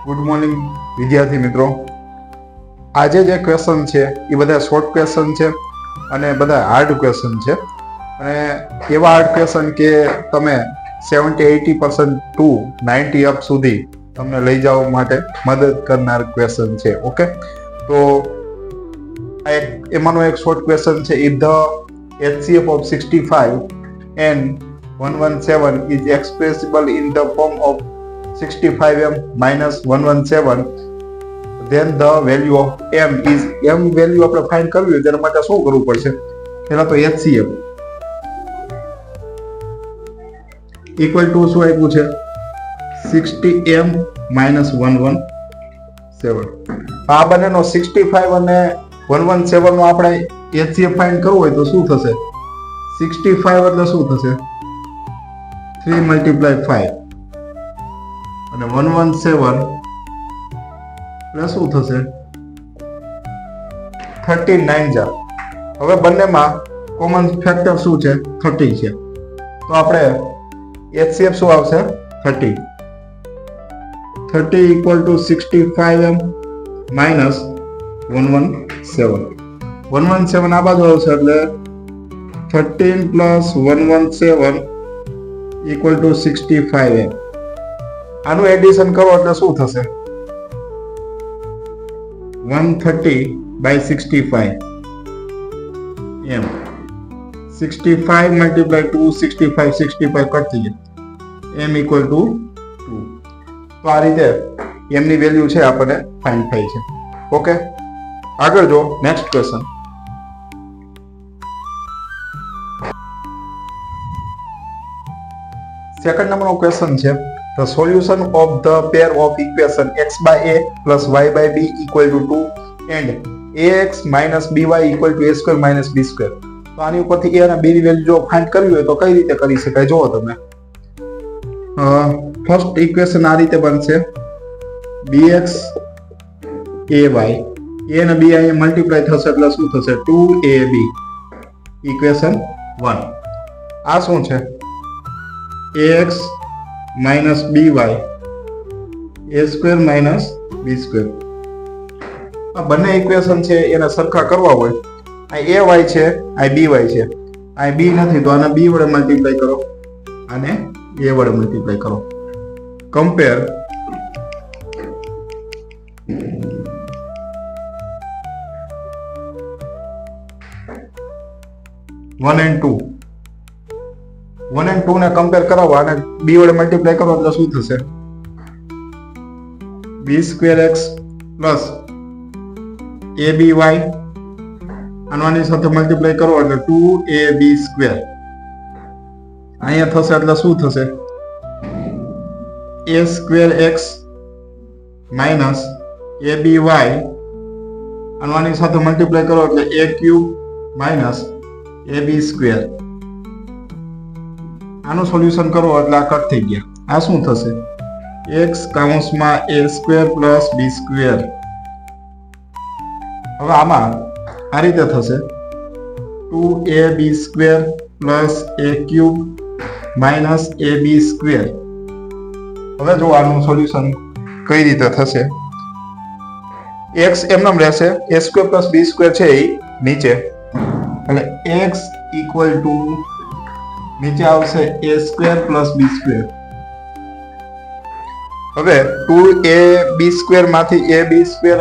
Good morning વિદ્યાર્થી મિત્રો. આજે જે ક્વેશ્ચન છે એ બધા શોર્ટ ક્વેશ્ચન છે અને બધા હાર્ડ ક્વેશ્ચન છે, અને એવા હાર્ડ ક્વેશ્ચન કે તમે 70-80% ટુ 90 અપ સુધી તમને લઈ જવા માટે મદદ કરનાર ક્વેશ્ચન છે. ઓકે, તો એમાંનો એક શોર્ટ ક્વેશ્ચન છે. If the HCF of 65 and 117 is expressible in the form of 65m minus 117, then the value of m is m value આપણે ફાઇન્ડ કરવી હોય તેના માટે શું કરવું પડશે? પહેલા તો HCF ઇક્વલ ટુ શું આપ્યું છે? 60m minus 117. આ બંનેનો 65 અને 117 નો આપણે HCF ફાઇન્ડ કરવું હોય તો શું થશે? 65 એટલે શું થશે? 3 × 5 અને 117 એટલે શું થશે? 39 જા. હવે બંનેમાં કોમન ફેક્ટર શું છે? 30 છે. તો આપણે HCF શું આવશે? 30 ઇક્વલ ટુ 65m માઇનસ 117. 117 આ બાજુ આવશે એટલે 13 પ્લસ 117 ઇક્વલ ટુ 65m. આનું એડિશન કરો એટલે શું થશે? 130/65 એમ. 65 મલ્ટીપ્લાય 2 65 કટ થઈ જાય. m equal to 2. તો આ રીતે એમની વેલ્યુ છે આપણને ફાઇન્ડ થાય છે. ઓકે, આગળ જો નેક્સ્ટ ક્વેશ્ચન. સેકન્ડ નંબરનો ક્વેશ્ચન છે. The solution of the pair of equation x/a plus y/b equal to 2 and ax minus by equal to a square minus b square. તો આની ઉપરથી a અને b ની વેલ્યુ જો ફાઇન્ડ કરવી હોય તો કઈ રીતે કરી શકાય? જોવો તમે. ફર્સ્ટ ઇક્વેશન આ રીતે બનશે: bx ay, a અને b અહીંયા મલ્ટીપ્લાય થશે એટલે શું થશે? 2ab. ઇક્વેશન 1. આ શું છે? ax minus by a square minus b square. આ બંને ઇક્વેશન છે એને સરખા કરવા હોય, આ ay છે, આ by છે, આ b નથી તો આને b વડે મલ્ટીપ્લાય કરો, આને a વડે મલ્ટીપ્લાય કરો. Compare one and two. 1 and 2 ને કમ્પેર કરાવો અને b વડે મલ્ટીપ્લાય કરો એટલે શું થશે? b²x પ્લસ aby આની સાથે મલ્ટીપ્લાય કરો એટલે 2ab². અહીંયા થશે એટલે શું થશે? a²x માઇનસ aby આની સાથે મલ્ટીપ્લાય કરો એટલે a³ માઇનસ ab². આનું સોલ્યુશન કરો એટલે આ કટ થઈ ગયા. આ શું થશે? x કૌંસમાં a² પ્લસ b². હવે આમાં આ રીતે થશે 2ab² plus a³ minus ab². હવે જો આનું સોલ્યુશન કઈ રીતે થશે? x એમનેમ રહેશે, a² પ્લસ b² છે એ નીચે, એટલે x ઇક્વલ ટુ નીચે આવશે a² પ્લસ b². હવે 2ab² માંથી ab²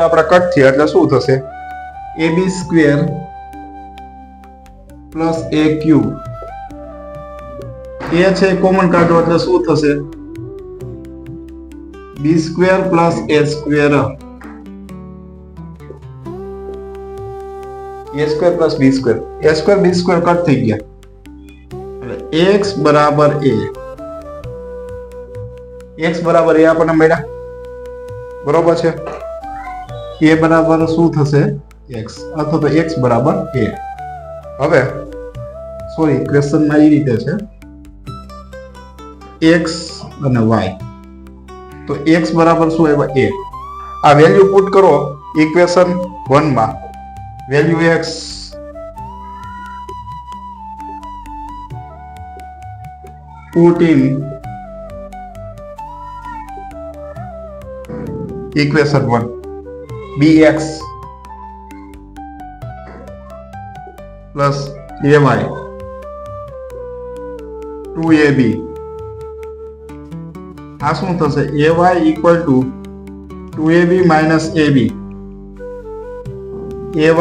આપણે કટ થયા એટલે શું થશે? ab² plus a³. a છે કોમન કાઢો એટલે શું થશે? b² plus a². a² plus b². a² b² cut થઈ ગયા. x બરાબર a. x બરાબર a આપણને મળ્યા, બરોબર છે? a બરાબર શું થશે? x, અથવા તો x બરાબર a. હવે સોરી, ક્વેશ્ચનમાં એ રીતે છે x અને y. તો x બરાબર શું આવ્યા? a. આ વેલ્યુ પુટ કરો ઇક્વેશન 1 માં. Value x put in equation 1 bx plus ay 2ab આ શું થશે ay equal to 2ab minus ab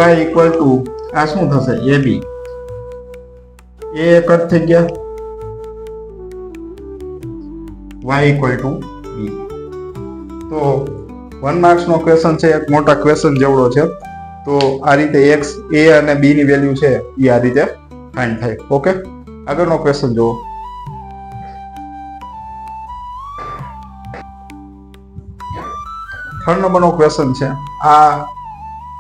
ay equal to આ શું થશે ab a કટ થઈ ગયા y ઇક્વલ ટુ b તો 1 માર્ક્સ નો ક્વેશ્ચન છે એક મોટા ક્વેશ્ચન જેવડો છે તો આ રીતે x a અને b ની વેલ્યુ છે એ આ રીતે ફાઇન્ડ થાય ઓકે આગળનો ક્વેશ્ચન જુઓ 3rd નંબરનો ક્વેશ્ચન છે આ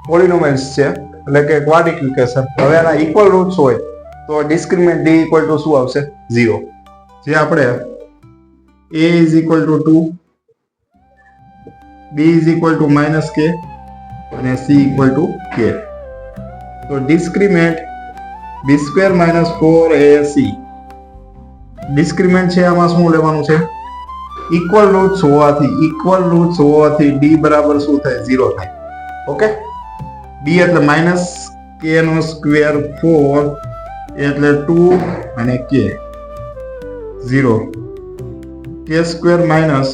પોલિનોમિયલ્સ છે એટલે કે ક્વાડ્રિપ્લિકેશન હવે આના ઇક્વલ રૂટ્સ હોય તો ડિસ્ક્રિમિનન્ટ d ઇક્વલ ટુ શું આવશે 0 જે આપણે a is equal to 2 b is equal to minus k અને c ઇક્વલ ટુ k તો discriminant b square minus 4ac discriminant છે આમાં શું લેવાનું છે ઇક્વલ રૂટ્સ હોવાથી d બરાબર શું થાય 0 થાય ઓકે b એટલે માઇનસ k નો સ્ક્વેર 4 એટલે 2 અને k 0 k square minus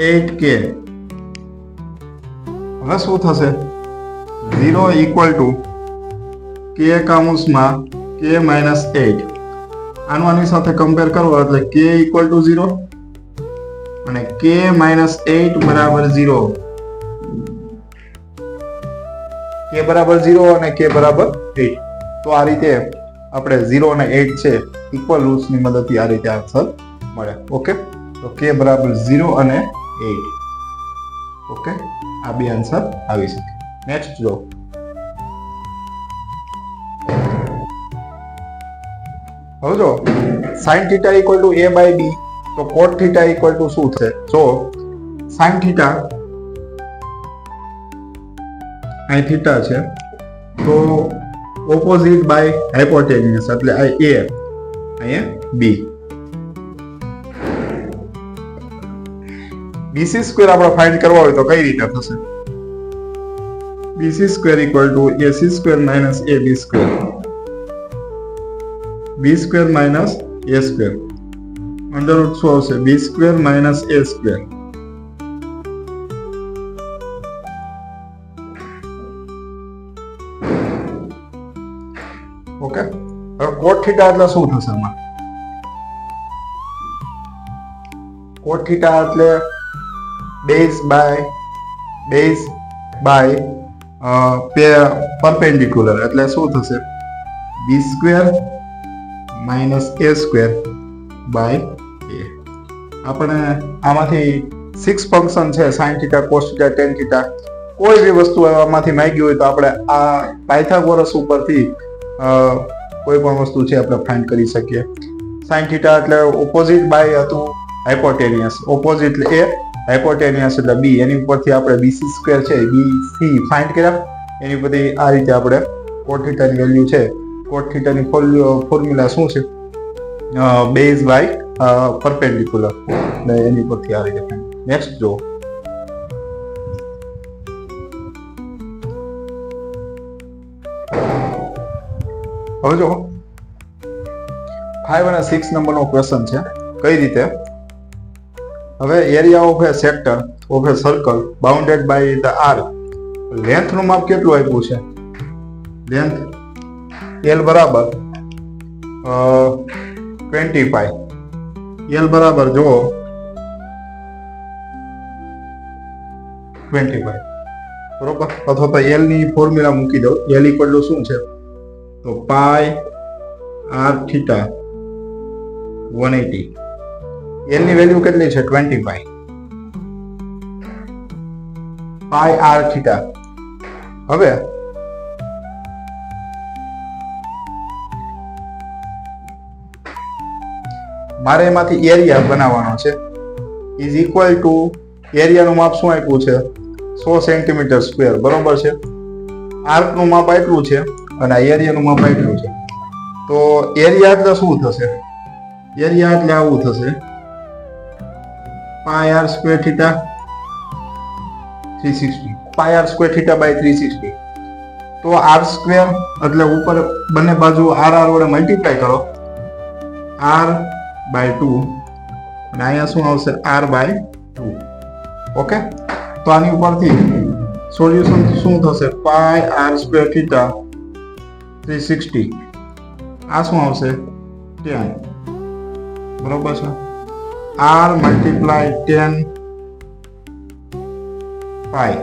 8k હવે શું થશે 0 equal to k કાઉન્સમાં k minus 8 આની સાથે કમ્પેર કરો એટલે k ઇક્વલ ટુ 0 અને k માઇનસ 8 બરાબર 0 k બરાબર 0 અને k બરાબર 8 તો આ રીતે આપણે 0 અને 8 છે ઇક્વલ રૂટ્સ ની મદદથી આ રીતે આન્સર મળે ઓકે તો k બરાબર 0 અને 8 ઓકે આ બે આન્સર આવી શકે નેક્સ્ટ જો હવે જો sin θ equal to a by b તો cot θ ઇક્વલ ટુ શું છે જો sin θ અહીં થીટા છે તો ઓપોઝિટ બાય હાઇપોટેન્યુસ એટલે આ a અહીંયા b bc સ્ક્વેર આપણે ફાઇન્ડ કરવા હોય તો કઈ રીતે થશે bc square equal to ac square minus ab square b square minus a square under route શું આવશે b square minus a square okay હવે cot θ એટલે શું થશે આમાં cot θ એટલે બેઝ બાય પરપેન્ડિક્યુલર એટલે શું થશે b square minus a square by a આપણે આમાંથી 6 ફંક્શન છે sin θ cos θ tan θ કોઈ બી વસ્તુ આમાંથી માંગી હોય તો આપણે આ પાયથાગોરસ ઉપરથી કોઈ પણ વસ્તુ છે આપણે ફાઇન્ડ કરી શકીએ sin θ એટલે ઓપોઝિટ બાય હતું હાઇપોટેનિયસ ઓપોઝિટ એટલે a હાઇપોટેનિયસ એટલે b એની ઉપરથી આપણે bc સ્ક્વેર છે bc ફાઇન્ડ કર્યા એની ઉપરથી આ રીતે આપણે cot θ ની વેલ્યુ છે cot θ ની ફોર્મ્યુલા શું છે બેઝ બાય પરપેન્ડિક્યુલર એટલે એની ઉપરથી આ રીતે નેક્સ્ટ જો હવે જો 5 અને 6 નંબરનો ક્વેશ્ચન છે કઈ રીતે હવે area of a sector of a circle bounded by the arc length નું માપ કેટલું આપ્યું છે લેન્થ l બરાબર 25 l બરાબર જો 25 બરોબર અથવા તો l ની ફોર્મ્યુલા મૂકી દઉં l ઇક્વલ ટુ શું છે તો પાઈ r થીટા 180 l ની વેલ્યુ કેટલી છે 25 પાઈ r થીટા હવે મારે એમાંથી એરિયા બનાવવાનો છે ઇઝ ઇક્વલ ટુ એરિયાનું માપ શું આપ્યું છે 100 સેન્ટીમીટર સ્ક્વેર બરોબર છે આર્કનું માપ આટલું છે અને આ એરિયાનું માપ આટલું છે તો એરિયા એટલે શું થશે એરિયા એટલે આવું થશે pi r square theta 360 pi R square theta by 360 તો આર સ્ક્વેર એટલે ઉપર બંને બાજુ આર આર વડે મલ્ટીપ્લાય કરો આર બાય 2 અને અહીંયા શું આવશે આર બાય 2 ઓકે તો આની ઉપરથી સોલ્યુશન શું થશે પાઈ આર સ્ક્વેર થીટા 360 આ શું આવશે 10 બરોબર છે r મલ્ટીપ્લાય 10 પાઈ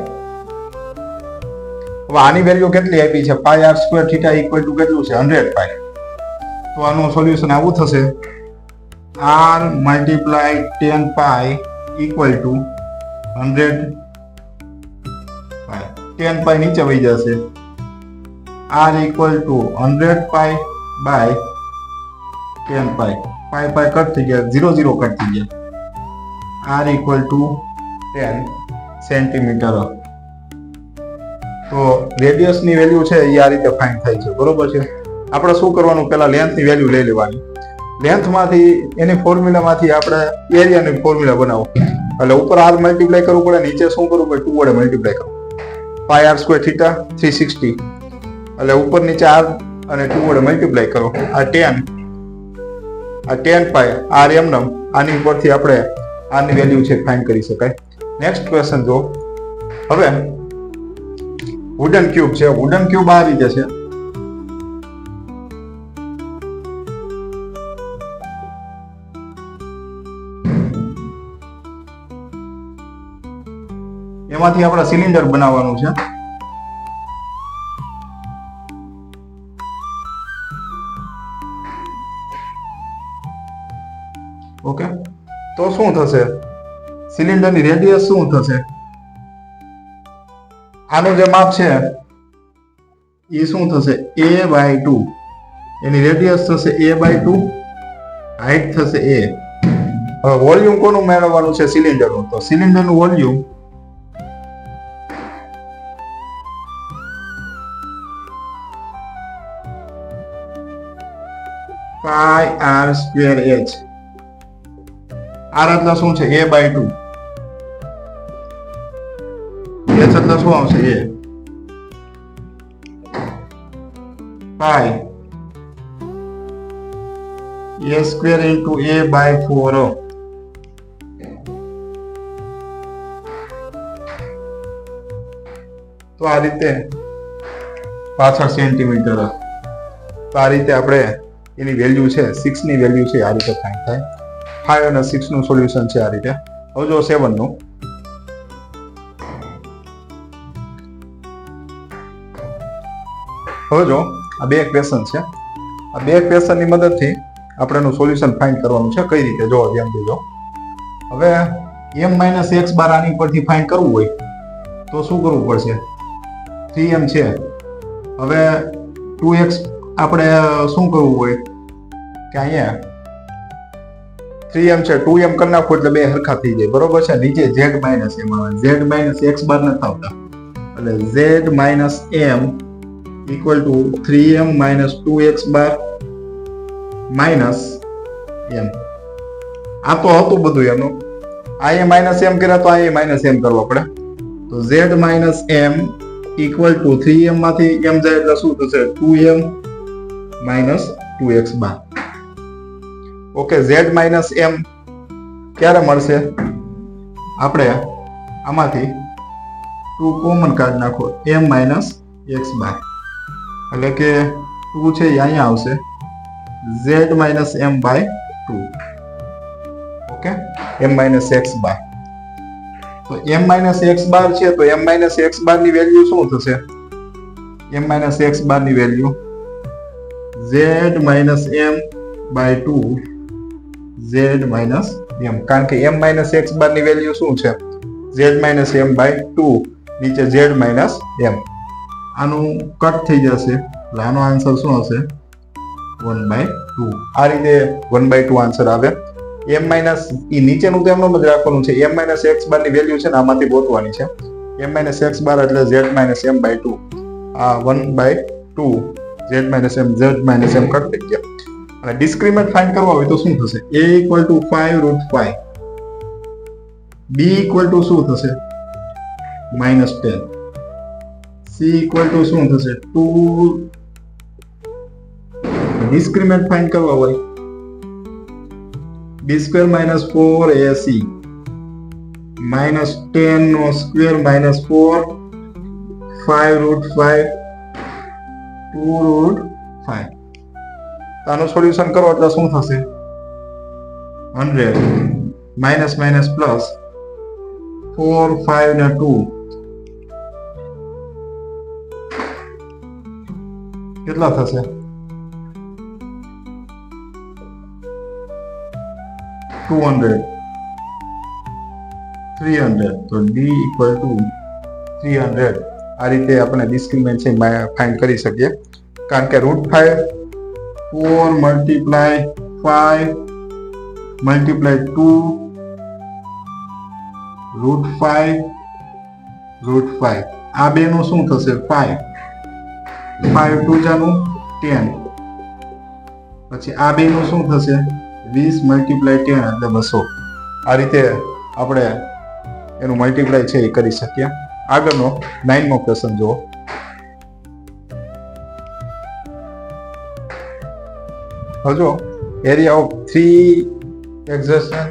હવે આની વેલ્યુ કેટલી આપી છે pi R square theta equal to કેટલું છે 100 પાઈ તો આનું સોલ્યુશન આવું થશે r multiply 10 pi equal to 100 pi 10 pi નીચે વહી જશે r equal to 100 pi by 10 pi pi pi cut થઈ ગયા 0 0 કટ થઈ ગયા r ઇક્વલ ટુ 10 સેન્ટીમીટર તો રેડિયસ ની વેલ્યુ છે એ આ રીતે ફાઇન્ડ થાય છે બરોબર છે આપણે શું કરવાનું પહેલા લેન્થ ની વેલ્યુ લઈ લેવાની લેન્થ માંથી એની ફોર્મ્યુલા માંથી આપણે એરિયા ની ફોર્મ્યુલા બનાવો એટલે ઉપર r મલ્ટીપ્લાય કરવું પડે નીચે શું કરવું પડે 2 વડે મલ્ટીપ્લાય કરવું પાઈ આર સ્ક્વેર થીટા 360 એટલે ઉપર નીચે r અને 2 વડે મલ્ટીપ્લાય કરો આ 10 પાઈ r એમનમ આની ઉપરથી આપણે r ની વેલ્યુ છે ફાઇન્ડ કરી શકાય નેક્સ્ટ ક્વેશ્ચન જો હવે વુડન ક્યુબ છે વુડન ક્યુબ આ રીતે છે એમાંથી આપણે સિલિન્ડર બનાવવાનું છે ઓકે તો શું થશે સિલિન્ડરની રેડિયસ શું થશે આનું જે માપ છે એ શું થશે a/2 એની રેડિયસ થશે a/2 હાઈટ થશે a હવે વોલ્યુમ કોનું મેળવવાનું છે સિલિન્ડરનું તો સિલિન્ડરનું વોલ્યુમ પાઈ આર સ્ક્વેર h r એટલે શું છે a/2 h એટલે શું આવશે a pi a square into a/4 તો આ રીતે પાછળ સેન્ટીમીટર તો આ રીતે આપણે એની વેલ્યુ છે 6 ની વેલ્યુ છે આ રીતે ફાઇન્ડ થાય 5 અને 6 નું સોલ્યુશન છે આ રીતે હવે જો 7 નું હવે જો આ બે ક્વેશ્ચન છે આ બે ક્વેશ્ચન ની મદદથી આપણે એનું સોલ્યુશન ફાઇન્ડ કરવાનું છે કઈ રીતે જો ધ્યાન દેજો હવે m - x બાર આની પરથી ફાઇન્ડ કરવું હોય તો શું કરવું પડશે 3m છે હવે 2x આપણે શું કરવું હોય કે અહીંયા 3m છે 2m કરી નાખો એટલે બે હરખા થઈ જાય બરોબર છે નીચે z - m આવે z - x બાર નથી આવતા એટલે z - m equal to 3m minus 2x bar minus m આ તો હતું બધું એનું આ minus m કર્યા તો આ minus m કરવા પડે તો z minus m equal to 3m માંથી m જાય એટલે શું થશે 2m minus 2x bar okay z minus m ક્યારે મળશે આપણે આમાંથી 2 કોમન કાઢ નાખો m minus x bar એટલે કે 2 છે અહીંયા આવશે z minus m by 2 okay m minus x bar તો m minus x bar છે તો m minus x bar ની વેલ્યુ શું થશે m minus x bar ની value z minus m by 2 z minus m કારણ કે m minus x bar ની વેલ્યુ શું છે z minus m by 2 નીચે z minus m આનું કટ થઈ જશે એટલે આનો આન્સર શું હશે 1/2 આ રીતે 1/2 આન્સર આવે m માઇનસ ઈ નીચેનું તો એમનો જ રાખવાનું છે m માઇનસ x બાર ની વેલ્યુ છે ને આમાંથી ગોતવાની છે m માઇનસ x બાર એટલે z માઇનસ m by 2 આ 1/2 z માઇનસ m કટ થઈ ગયા અને ડિસ્ક્રિમિનન્ટ ફાઇન્ડ કરવા હોય તો શું થશે a equal to 5 root 5 b equal to શું થશે -10. C ઇક્વલ ટુ શું થશે 2 ડિસ્ક્રિમિનેન્ટ ફાઇન્ડ કરવા હોય b સ્ક્વેર -4 ac -10 નો સ્ક્વેર -4 5√5 2√5. આનું સોલ્યુશન કરો એટલે શું થશે 100 માઇનસ માઇનસ પ્લસ 4 5 ને 2 કેટલા થશે 200 300. તો d ઇક્વલ ટુ 300. આ રીતે આપણે ડિસ્ક્રિમિનેન્ટ ફાઇન્ડ કરી શકીએ કારણ કે √5 4 મલ્ટીપ્લાય 5 મલ્ટીપ્લાય 2 √5 આ બે નું શું થશે 5 5 2 જાનું 10. પછી આ બે નું શું થશે 20 મલ્ટીપ્લાય 10 એટલે 200. આ રીતે આપણે એનું મલ્ટીપ્લાય છે એ કરી શકીએ. આગળનો 9મો ક્વેશ્ચન જુઓ. હજો એરિયા ઓફ 3 એક્ઝેક્શન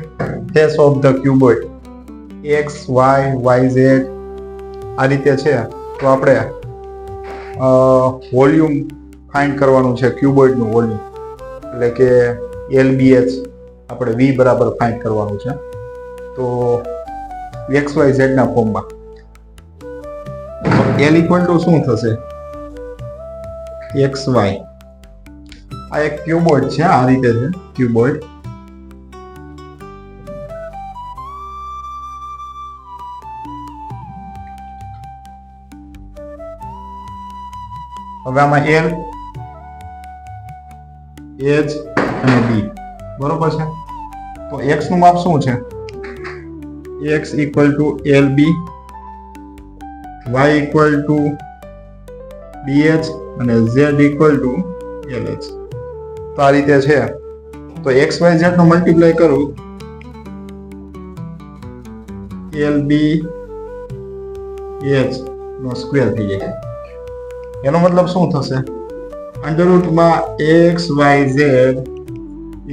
face of the cuboid x y y z આ રીતે છે. તો આપણે વોલ્યુમ ફાઇન્ડ કરવાનું છે ક્યુબોઇડનું વોલ્યુમ એટલે કે LBH આપણે v બરાબર ફાઇન્ડ કરવાનું છે. તો x y z ના ફોર્મમાં L ઇક્વલ ટુ શું થશે xy. આ એક ક્યુબોઇડ છે, આ રીતે છે ક્યુબોઇડ. હવે આમાં L H અને B બરોબર છે. તો x નું માપ શું છે x equal to LB, y equal to BH અને z ઇક્વલ ટુ LH. તો આ રીતે છે. તો x y z નો મલ્ટીપ્લાય કરું LB H નો સ્ક્વેર થઈ જાય. એનો મતલબ શું થશે અંડરરૂટમાં x y z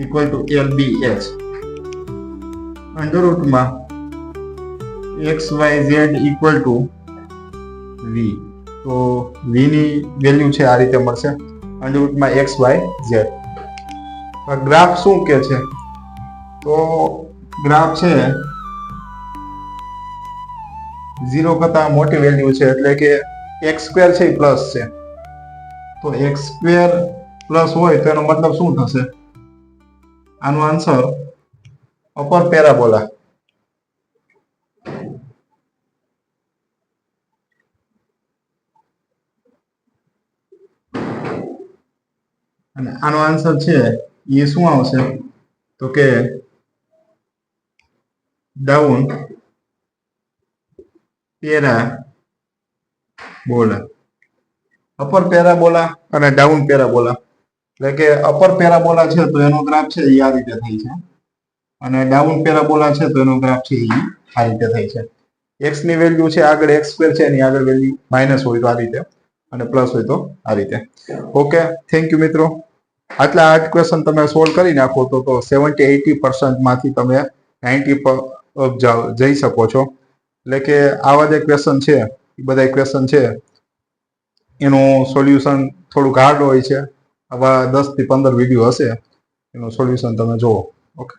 equal to LBH અંડરરૂટમાં x y z equal to v. તો v ની વેલ્યુ છે આ રીતે મળશે અંડરરૂટમાં x y z. ગ્રાફ શું કે છે તો ગ્રાફ છે 0 કરતા મોટી વેલ્યુ છે એટલે કે x સ્ક્વેર છે એ પ્લસ છે. તો x સ્ક્વેર પ્લસ હોય તો એનો મતલબ શું થશે આનો આન્સર અપર પેરાબોલા. અને આનો આન્સર છે એ શું આવશે તો કે ડાઉન પેરાબોલા. અપર પેરાબોલા અને ડાઉન પેરાબોલા એટલે કે અપર પેરાબોલા છે તો એનો ગ્રાફ છે એ આ રીતે થાય છે અને ડાઉન પેરાબોલા છે તો એનો ગ્રાફ છે એ આ રીતે થાય છે. x ની વેલ્યુ છે આગળ x સ્ક્વેર છે એની આગળ વેલ્યુ માઇનસ હોય તો આ રીતે અને પ્લસ હોય તો આ રીતે. ઓકે, થેન્ક યુ મિત્રો. આટલા 8 ક્વેશ્ચન તમે સોલ્વ કરી નાખો તો 70-80% માંથી તમે 90 જઈ શકો છો. એટલે કે આવા જે ક્વેશ્ચન છે એ બધા ક્વેશ્ચન છે એનું સોલ્યુશન થોડુંક હાર્ડ હોય છે. આવા 10 થી 15 વિડીયો હશે એનું સોલ્યુશન તમે જુઓ. ઓકે.